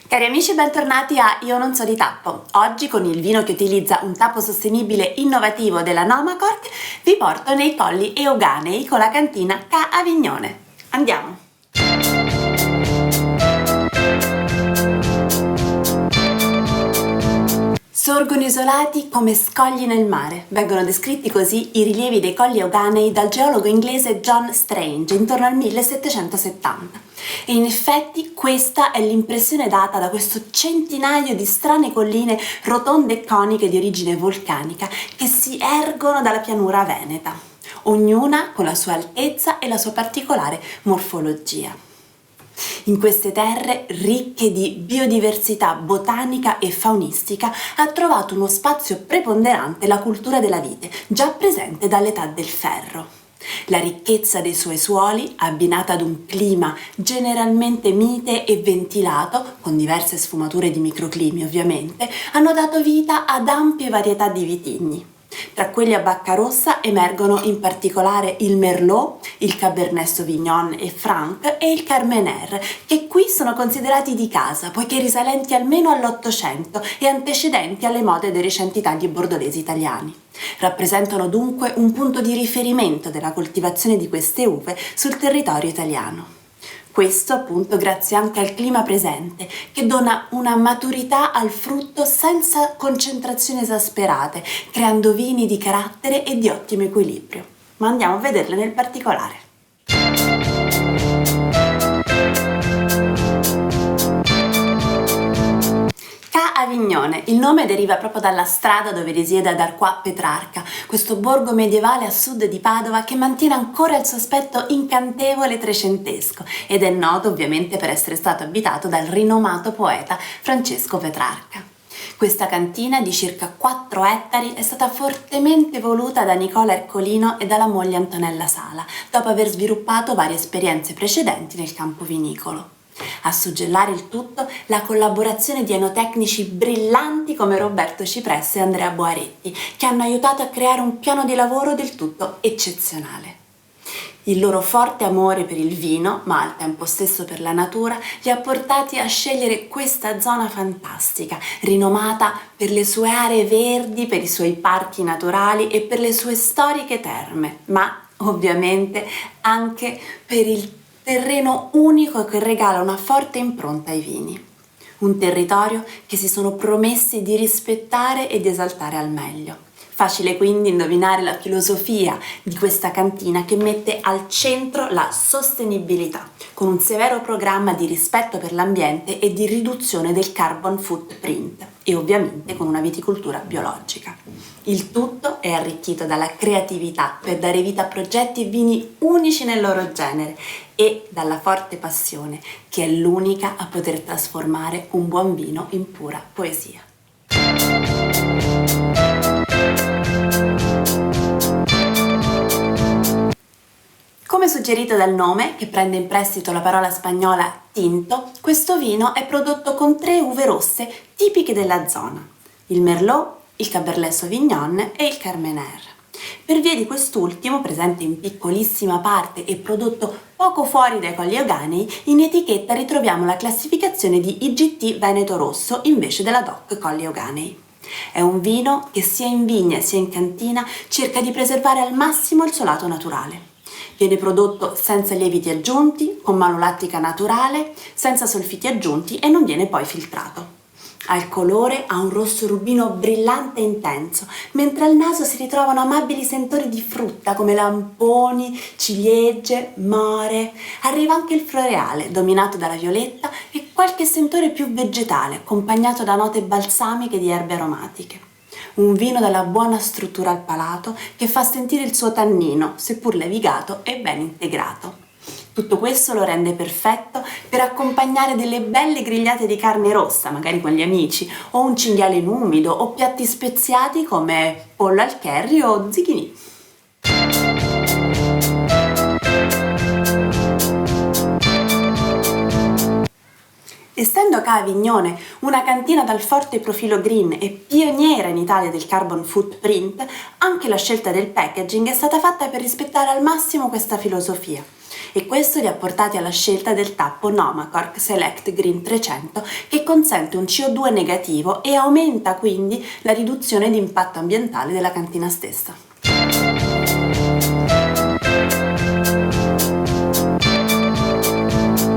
Cari amici, bentornati a Io non so di tappo. Oggi, con il vino che utilizza un tappo sostenibile innovativo della Nomacork, vi porto nei Colli Euganei con la cantina Ca Avignone. Andiamo! Sorgono isolati come scogli nel mare. Vengono descritti così i rilievi dei Colli Euganei dal geologo inglese John Strange intorno al 1770. E in effetti questa è l'impressione data da questo centinaio di strane colline rotonde e coniche di origine vulcanica che si ergono dalla pianura veneta, ognuna con la sua altezza e la sua particolare morfologia. In queste terre, ricche di biodiversità botanica e faunistica, ha trovato uno spazio preponderante la cultura della vite, già presente dall'età del ferro. La ricchezza dei suoi suoli, abbinata ad un clima generalmente mite e ventilato, con diverse sfumature di microclimi ovviamente, hanno dato vita ad ampie varietà di vitigni. Tra quelli a bacca rossa emergono in particolare il Merlot, il Cabernet Sauvignon e Franc e il Carmenère, che qui sono considerati di casa, poiché risalenti almeno all'Ottocento e antecedenti alle mode dei recenti tagli bordolesi italiani. Rappresentano dunque un punto di riferimento della coltivazione di queste uve sul territorio italiano. Questo appunto grazie anche al clima presente, che dona una maturità al frutto senza concentrazioni esasperate, creando vini di carattere e di ottimo equilibrio. Ma andiamo a vederle nel particolare. Ca Avignone, il nome deriva proprio dalla strada dove risiede ad Arquà Petrarca, questo borgo medievale a sud di Padova che mantiene ancora il suo aspetto incantevole trecentesco ed è noto ovviamente per essere stato abitato dal rinomato poeta Francesco Petrarca. Questa cantina di circa 4 ettari è stata fortemente voluta da Nicola Ercolino e dalla moglie Antonella Sala, dopo aver sviluppato varie esperienze precedenti nel campo vinicolo. A suggellare il tutto la collaborazione di enotecnici brillanti come Roberto Cipressa e Andrea Boaretti, che hanno aiutato a creare un piano di lavoro del tutto eccezionale. Il loro forte amore per il vino, ma al tempo stesso per la natura, li ha portati a scegliere questa zona fantastica, rinomata per le sue aree verdi, per i suoi parchi naturali e per le sue storiche terme, ma ovviamente anche per il terreno unico che regala una forte impronta ai vini. Un territorio che si sono promessi di rispettare e di esaltare al meglio. Facile quindi indovinare la filosofia di questa cantina che mette al centro la sostenibilità, con un severo programma di rispetto per l'ambiente e di riduzione del carbon footprint e ovviamente con una viticoltura biologica. Il tutto è arricchito dalla creatività per dare vita a progetti e vini unici nel loro genere e dalla forte passione che è l'unica a poter trasformare un buon vino in pura poesia. Come suggerito dal nome, che prende in prestito la parola spagnola tinto, questo vino è prodotto con 3 uve rosse tipiche della zona: il Merlot, il Cabernet Sauvignon e il Carmenère. Per via di quest'ultimo, presente in piccolissima parte e prodotto poco fuori dai Colli Euganei, in etichetta ritroviamo la classificazione di IGT Veneto Rosso invece della DOC Colli Euganei. È un vino che sia in vigna sia in cantina cerca di preservare al massimo il suo lato naturale. Viene prodotto senza lieviti aggiunti, con malolattica naturale, senza solfiti aggiunti e non viene poi filtrato. Al colore ha un rosso rubino brillante e intenso, mentre al naso si ritrovano amabili sentori di frutta come lamponi, ciliegie, more. Arriva anche il floreale, dominato dalla violetta, e qualche sentore più vegetale, accompagnato da note balsamiche di erbe aromatiche. Un vino dalla buona struttura al palato che fa sentire il suo tannino, seppur levigato e ben integrato. Tutto questo lo rende perfetto per accompagnare delle belle grigliate di carne rossa, magari con gli amici, o un cinghiale in umido, o piatti speziati come pollo al curry o zucchini. Essendo Ca Avignone una cantina dal forte profilo green e pioniera in Italia del carbon footprint, anche la scelta del packaging è stata fatta per rispettare al massimo questa filosofia e questo li ha portati alla scelta del tappo Nomacork Select Green 300, che consente un CO2 negativo e aumenta quindi la riduzione di impatto ambientale della cantina stessa.